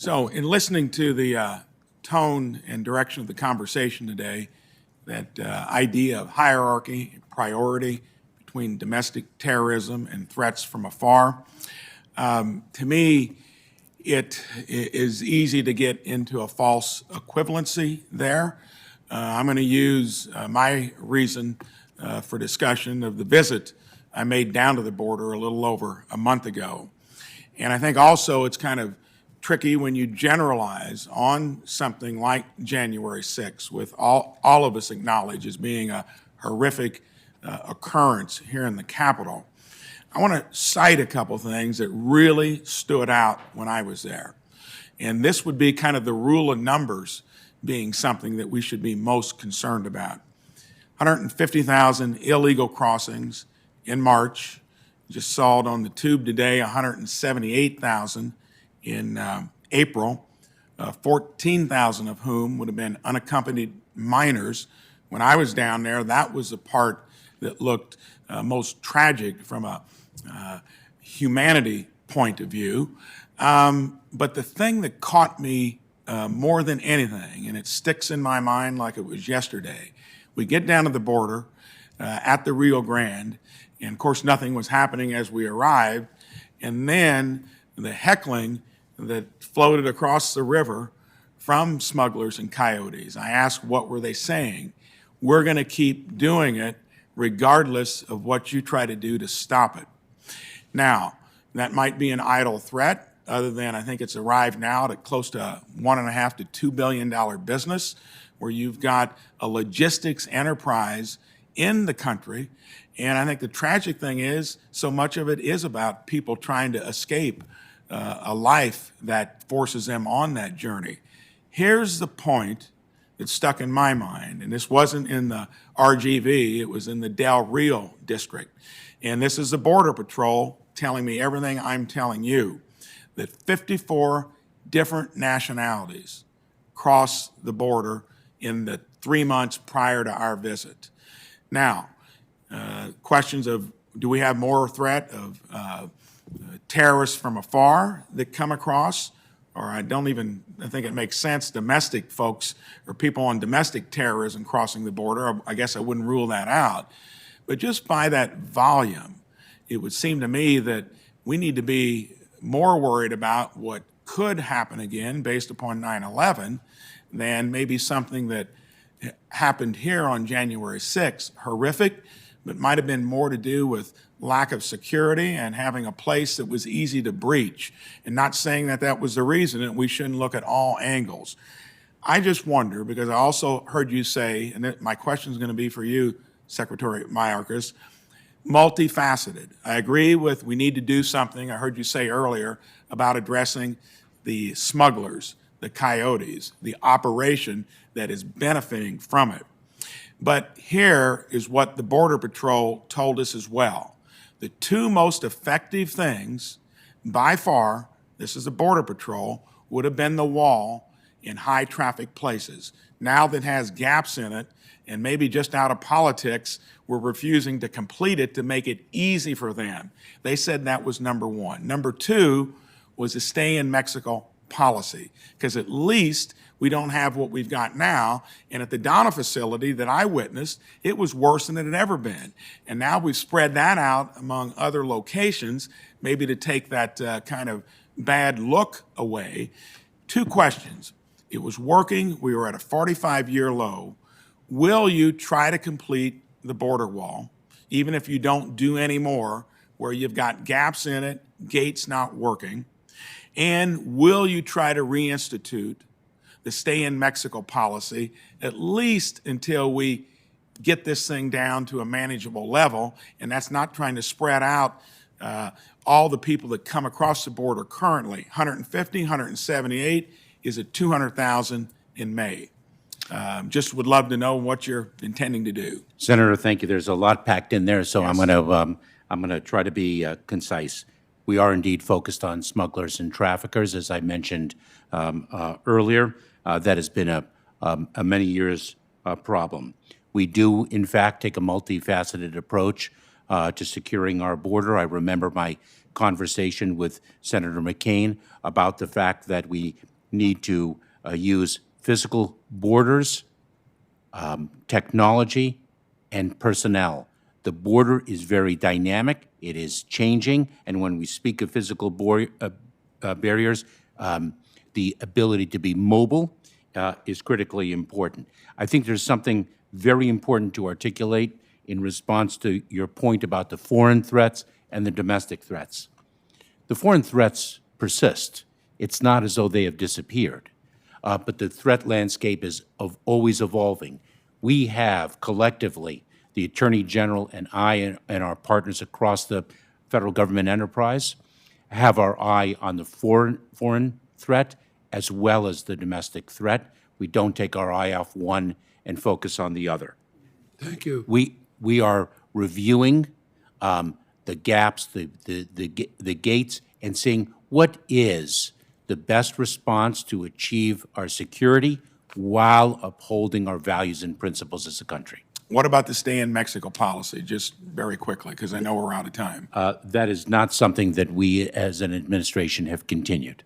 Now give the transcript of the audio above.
So in listening to the tone and direction of the conversation today, that idea of hierarchy, priority between domestic terrorism and threats from afar, to me, it is easy to get into a false equivalency there. I'm going to use my reason for discussion of the visit I made down to the border a little over a month ago. And I think also it's kind of tricky when you generalize on something like January 6th, with all of us acknowledge as being a horrific occurrence here in the Capitol. I want to cite a couple things that really stood out when I was there. And this would be kind of the rule of numbers being something that we should be most concerned about. 150,000 illegal crossings in March. Just saw it on the tube today, 178,000 in April, 14,000 of whom would have been unaccompanied minors. When I was down there, that was the part that looked most tragic from a humanity point of view. But the thing that caught me more than anything, and it sticks in my mind like it was yesterday, we get down to the border at the Rio Grande, and of course nothing was happening as we arrived, and then the heckling that floated across the river from smugglers and coyotes. I asked, what were they saying? We're going to keep doing it regardless of what you try to do to stop it. Now, that might be an idle threat, other than I think it's arrived now at close to $1.5 to $2 billion business, where you've got a logistics enterprise in the country. And I think the tragic thing is, so much of it is about people trying to escape a life that forces them on that journey. Here's the point that stuck in my mind, and this wasn't in the RGV, it was in the Del Rio district. And this is the Border Patrol telling me everything I'm telling you, that 54 different nationalities crossed the border in the 3 months prior to our visit. Now, questions of, do we have more threat of terrorists from afar that come across? Or I think it makes sense, domestic folks or people on domestic terrorism crossing the border. I guess I wouldn't rule that out. But just by that volume, it would seem to me that we need to be more worried about what could happen again based upon 9/11 than maybe something that happened here on January 6th, horrific, but might have been more to do with lack of security and having a place that was easy to breach. And not saying that that was the reason, and we shouldn't look at all angles. I just wonder, because I also heard you say, and my question is going to be for you, Secretary Mayorkas, multifaceted. I agree with we need to do something. I heard you say earlier about addressing the smugglers, the coyotes, the operation that is benefiting from it. But here is what the Border Patrol told us as well. The two most effective things, by far, this is the Border Patrol, would have been the wall in high traffic places. Now that has gaps in it, and maybe just out of politics, we're refusing to complete it to make it easy for them. They said that was number one. Number two was a stay in Mexico policy, because at least we don't have what we've got now. And at the Donna facility that I witnessed, it was worse than it had ever been. And now we've spread that out among other locations, maybe to take that kind of bad look away. Two questions. It was working. We were at a 45-year low. Will you try to complete the border wall, even if you don't do any more, where you've got gaps in it, gates not working? And will you try to reinstitute the stay in Mexico policy, at least until we get this thing down to a manageable level? And that's not trying to spread out all the people that come across the border currently. 150, 178 is at 200,000 in May. Just would love to know what you're intending to do. Senator, thank you. There's a lot packed in there, so yes. I'm going to try to be concise. We are indeed focused on smugglers and traffickers, as I mentioned earlier. That has been a many years problem. We do, in fact, take a multifaceted approach to securing our border. I remember my conversation with Senator McCain about the fact that we need to use physical borders, technology, and personnel. The border is very dynamic. It is changing. And when we speak of physical barriers, the ability to be mobile is critically important. I think there's something very important to articulate in response to your point about the foreign threats and the domestic threats. The foreign threats persist. It's not as though they have disappeared, but the threat landscape is always evolving. We have collectively, the Attorney General and I and our partners across the federal government enterprise, have our eye on the foreign threat as well as the domestic threat. We don't take our eye off one and focus on the other. Thank you. We are reviewing the gaps, the gates, and seeing what is the best response to achieve our security while upholding our values and principles as a country. What about the stay in Mexico policy, just very quickly, because I know we're out of time? That is not something that we as an administration have continued.